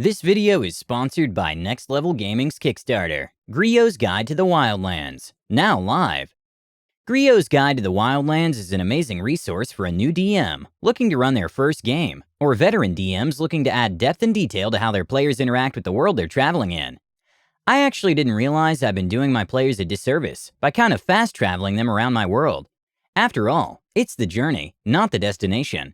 This video is sponsored by Next Level Gaming's Kickstarter, Griot's Guide to the Wildlands, now live. Griot's Guide to the Wildlands is an amazing resource for a new DM looking to run their first game, or veteran DMs looking to add depth and detail to how their players interact with the world they're traveling in. I actually didn't realize I've been doing my players a disservice by kind of fast traveling them around my world. After all, it's the journey, not the destination.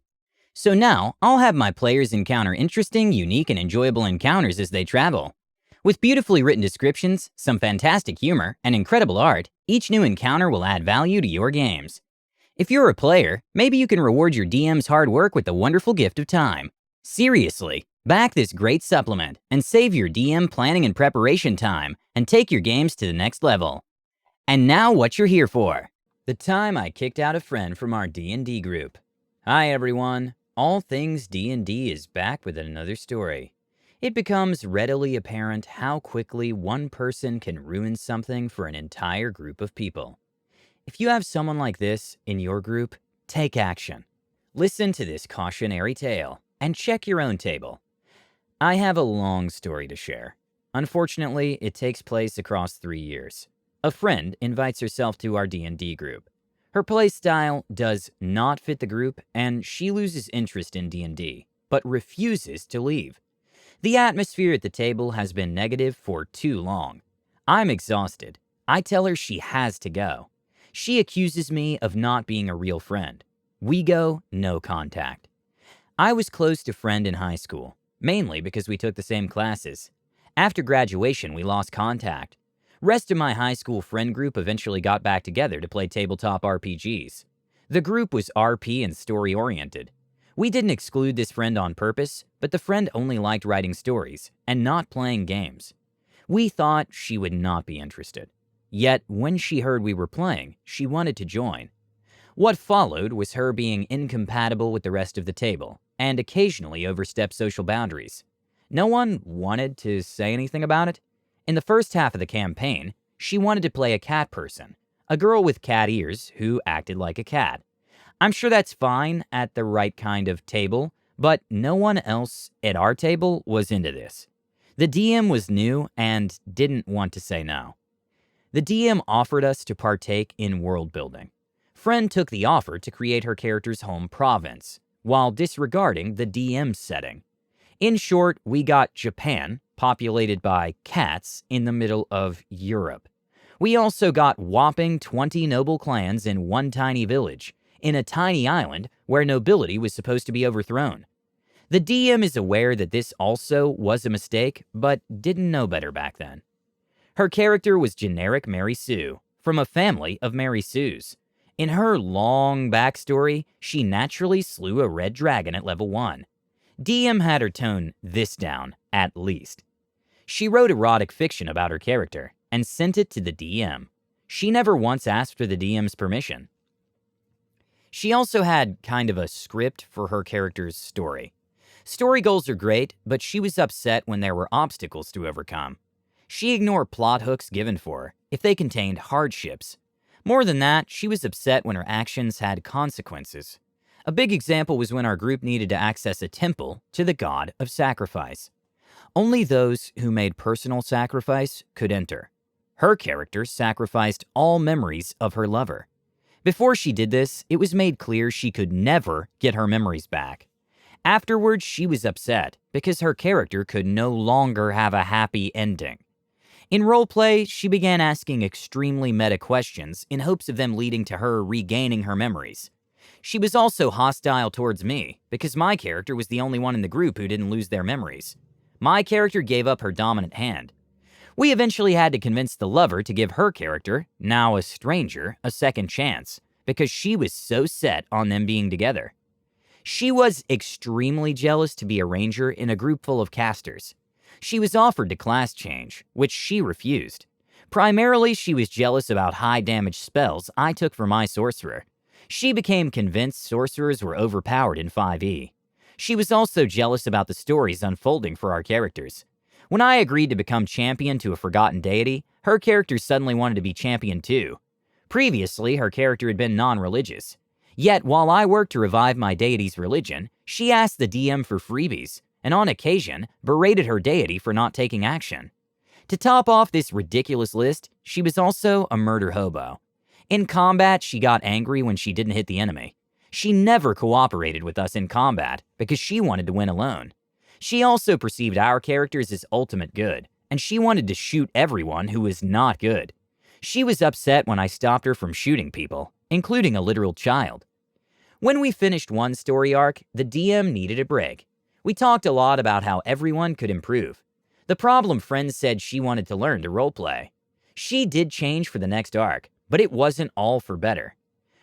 So now, I'll have my players encounter interesting, unique, and enjoyable encounters as they travel. With beautifully written descriptions, some fantastic humor, and incredible art, each new encounter will add value to your games. If you're a player, maybe you can reward your DM's hard work with the wonderful gift of time. Seriously, back this great supplement and save your DM planning and preparation time and take your games to the next level. And now what you're here for. The time I kicked out a friend from our D&D group. Hi everyone. All Things D&D is back with another story. It becomes readily apparent how quickly one person can ruin something for an entire group of people. If you have someone like this in your group, take action. Listen to this cautionary tale and check your own table. I have a long story to share. Unfortunately, it takes place across 3 years. A friend invites herself to our D&D group. Her playstyle does not fit the group, and she loses interest in D&D, but refuses to leave. The atmosphere at the table has been negative for too long. I'm exhausted. I tell her she has to go. She accuses me of not being a real friend. We go, no contact. I was close to friend in high school, mainly because we took the same classes. After graduation, we lost contact. Rest of my high school friend group eventually got back together to play tabletop RPGs. The group was RP and story-oriented. We didn't exclude this friend on purpose, but the friend only liked writing stories and not playing games. We thought she would not be interested. Yet, when she heard we were playing, she wanted to join. What followed was her being incompatible with the rest of the table, and occasionally overstepped social boundaries. No one wanted to say anything about it. In the first half of the campaign, she wanted to play a cat person, a girl with cat ears who acted like a cat. I'm sure that's fine at the right kind of table, but no one else at our table was into this. The DM was new and didn't want to say no. The DM offered us to partake in world building. Friend took the offer to create her character's home province, while disregarding the DM's setting. In short, we got Japan, populated by cats in the middle of Europe. We also got whopping 20 noble clans in one tiny village, in a tiny island where nobility was supposed to be overthrown. The DM is aware that this also was a mistake, but didn't know better back then. Her character was generic Mary Sue, from a family of Mary Sues. In her long backstory, she naturally slew a red dragon at level 1. DM had her tone this down, at least. She wrote erotic fiction about her character and sent it to the DM. She never once asked for the DM's permission. She also had kind of a script for her character's story. Story goals are great, but she was upset when there were obstacles to overcome. She ignored plot hooks given for her if they contained hardships. More than that, she was upset when her actions had consequences. A big example was when our group needed to access a temple to the god of sacrifice. Only those who made personal sacrifice could enter. Her character sacrificed all memories of her lover. Before she did this, it was made clear she could never get her memories back. Afterwards, she was upset because her character could no longer have a happy ending. In roleplay, she began asking extremely meta questions in hopes of them leading to her regaining her memories. She was also hostile towards me because my character was the only one in the group who didn't lose their memories. My character gave up her dominant hand. We eventually had to convince the lover to give her character, now a stranger, a second chance, because she was so set on them being together. She was extremely jealous to be a ranger in a group full of casters. She was offered to class change, which she refused. Primarily, she was jealous about high damage spells I took for my sorcerer. She became convinced sorcerers were overpowered in 5e. She was also jealous about the stories unfolding for our characters. When I agreed to become champion to a forgotten deity, her character suddenly wanted to be champion too. Previously, her character had been non-religious. Yet, while I worked to revive my deity's religion, she asked the DM for freebies, and on occasion berated her deity for not taking action. To top off this ridiculous list, she was also a murder hobo. In combat, she got angry when she didn't hit the enemy. She never cooperated with us in combat because she wanted to win alone. She also perceived our characters as ultimate good, and she wanted to shoot everyone who was not good. She was upset when I stopped her from shooting people, including a literal child. When we finished one story arc, the DM needed a break. We talked a lot about how everyone could improve. The problem friend said she wanted to learn to roleplay. She did change for the next arc, but it wasn't all for better.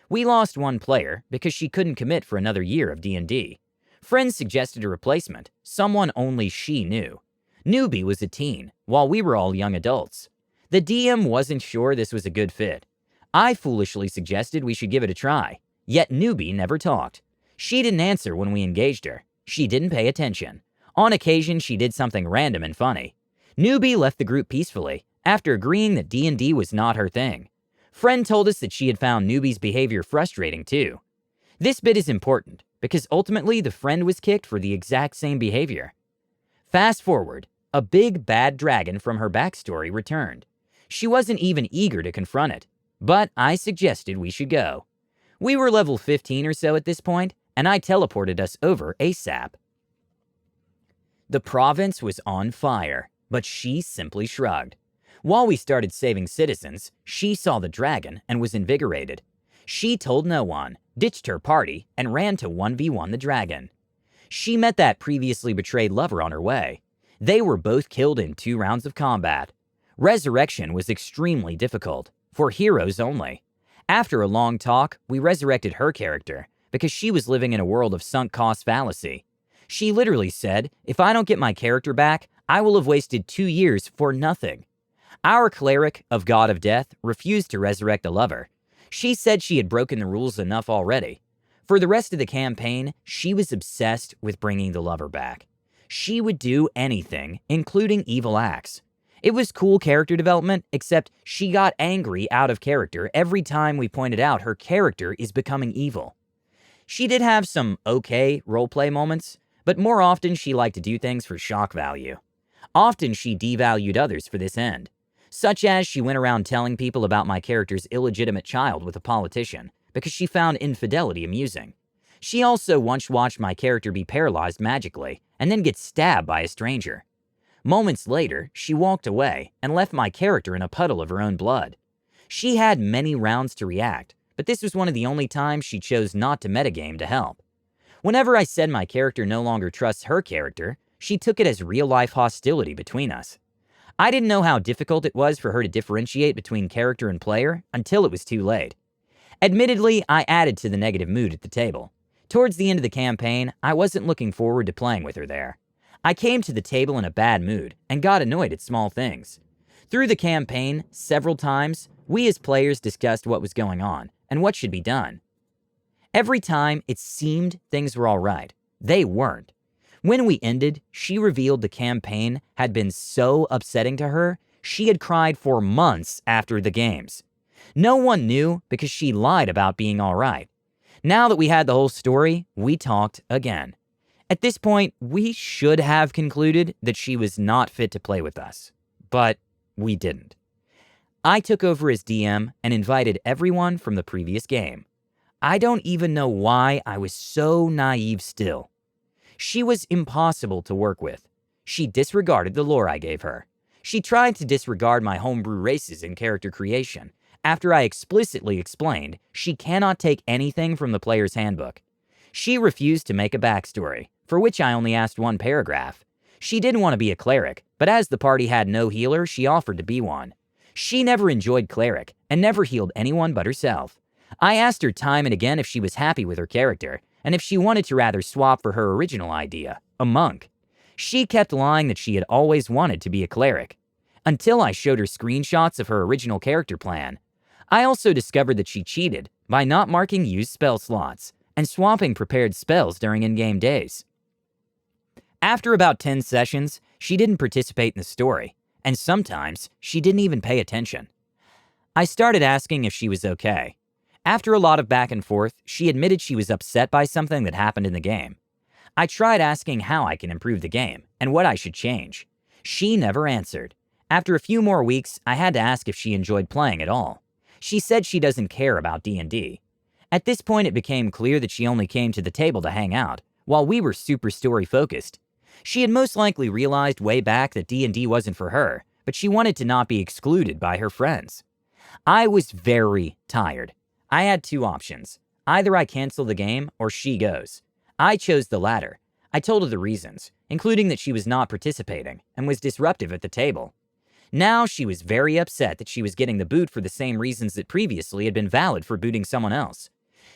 We lost one player because she couldn't commit for another year of D&D. Friends suggested a replacement, someone only she knew. Newbie was a teen, while we were all young adults. The DM wasn't sure this was a good fit. I foolishly suggested we should give it a try, yet Newbie never talked. She didn't answer when we engaged her. She didn't pay attention. On occasion, she did something random and funny. Newbie left the group peacefully, after agreeing that D&D was not her thing. Friend told us that she had found Newbie's behavior frustrating too. This bit is important, because ultimately the friend was kicked for the exact same behavior. Fast forward, a big bad dragon from her backstory returned. She wasn't even eager to confront it, but I suggested we should go. We were level 15 or so at this point, and I teleported us over ASAP. The province was on fire, but she simply shrugged. While we started saving citizens, she saw the dragon and was invigorated. She told no one, ditched her party, and ran to 1v1 the dragon. She met that previously betrayed lover on her way. They were both killed in 2 rounds of combat. Resurrection was extremely difficult, for heroes only. After a long talk, we resurrected her character, because she was living in a world of sunk cost fallacy. She literally said, if I don't get my character back, I will have wasted 2 years for nothing. Our cleric of God of Death refused to resurrect a lover. She said she had broken the rules enough already. For the rest of the campaign, she was obsessed with bringing the lover back. She would do anything, including evil acts. It was cool character development, except she got angry out of character every time we pointed out her character is becoming evil. She did have some okay roleplay moments, but more often she liked to do things for shock value. Often she devalued others for this end, such as she went around telling people about my character's illegitimate child with a politician because she found infidelity amusing. She also once watched my character be paralyzed magically and then get stabbed by a stranger. Moments later, she walked away and left my character in a puddle of her own blood. She had many rounds to react, but this was one of the only times she chose not to metagame to help. Whenever I said my character no longer trusts her character, she took it as real-life hostility between us. I didn't know how difficult it was for her to differentiate between character and player until it was too late. Admittedly, I added to the negative mood at the table. Towards the end of the campaign, I wasn't looking forward to playing with her there. I came to the table in a bad mood and got annoyed at small things. Through the campaign, several times, we as players discussed what was going on and what should be done. Every time it seemed things were all right, they weren't. When we ended, she revealed the campaign had been so upsetting to her, she had cried for months after the games. No one knew because she lied about being all right. Now that we had the whole story, we talked again. At this point, we should have concluded that she was not fit to play with us, but we didn't. I took over as DM and invited everyone from the previous game. I don't even know why I was so naive still. She was impossible to work with. She disregarded the lore I gave her. She tried to disregard my homebrew races and character creation, after I explicitly explained she cannot take anything from the player's handbook. She refused to make a backstory, for which I only asked one paragraph. She didn't want to be a cleric, but as the party had no healer, she offered to be one. She never enjoyed cleric, and never healed anyone but herself. I asked her time and again if she was happy with her character, and if she wanted to rather swap for her original idea, a monk. She kept lying that she had always wanted to be a cleric, until I showed her screenshots of her original character plan. I also discovered that she cheated by not marking used spell slots and swapping prepared spells during in-game days. After about 10 sessions, she didn't participate in the story, and sometimes she didn't even pay attention. I started asking if she was okay. After a lot of back and forth, she admitted she was upset by something that happened in the game. I tried asking how I can improve the game and what I should change. She never answered. After a few more weeks, I had to ask if she enjoyed playing at all. She said she doesn't care about D&D. At this point, it became clear that she only came to the table to hang out, while we were super story focused. She had most likely realized way back that D&D wasn't for her, but she wanted to not be excluded by her friends. I was very tired. I had two options. Either I cancel the game or she goes. I chose the latter. I told her the reasons, including that she was not participating and was disruptive at the table. Now she was very upset that she was getting the boot for the same reasons that previously had been valid for booting someone else.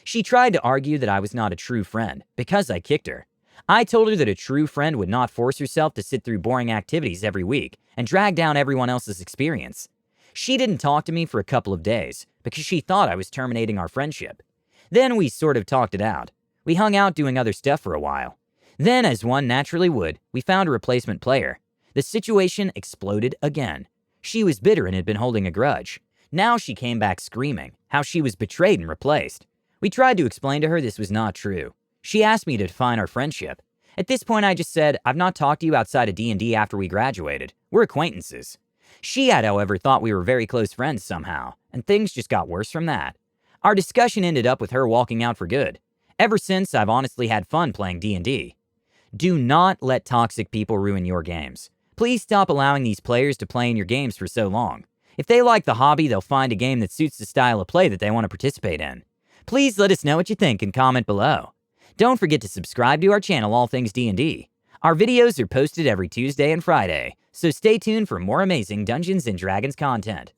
She tried to argue that I was not a true friend because I kicked her. I told her that a true friend would not force herself to sit through boring activities every week and drag down everyone else's experience. She didn't talk to me for a couple of days because she thought I was terminating our friendship. Then we sort of talked it out. We hung out doing other stuff for a while. Then, as one naturally would, we found a replacement player. The situation exploded again. She was bitter and had been holding a grudge. Now she came back screaming, how she was betrayed and replaced. We tried to explain to her this was not true. She asked me to define our friendship. At this point, I just said, I've not talked to you outside of D&D after we graduated. We're acquaintances. She had, however, thought we were very close friends somehow, and things just got worse from that. Our discussion ended up with her walking out for good. Ever since, I've honestly had fun playing D&D. Do not let toxic people ruin your games. Please stop allowing these players to play in your games for so long. If they like the hobby, they'll find a game that suits the style of play that they want to participate in. Please let us know what you think and comment below. Don't forget to subscribe to our channel, All Things D&D. Our videos are posted every Tuesday and Friday, so stay tuned for more amazing Dungeons & Dragons content.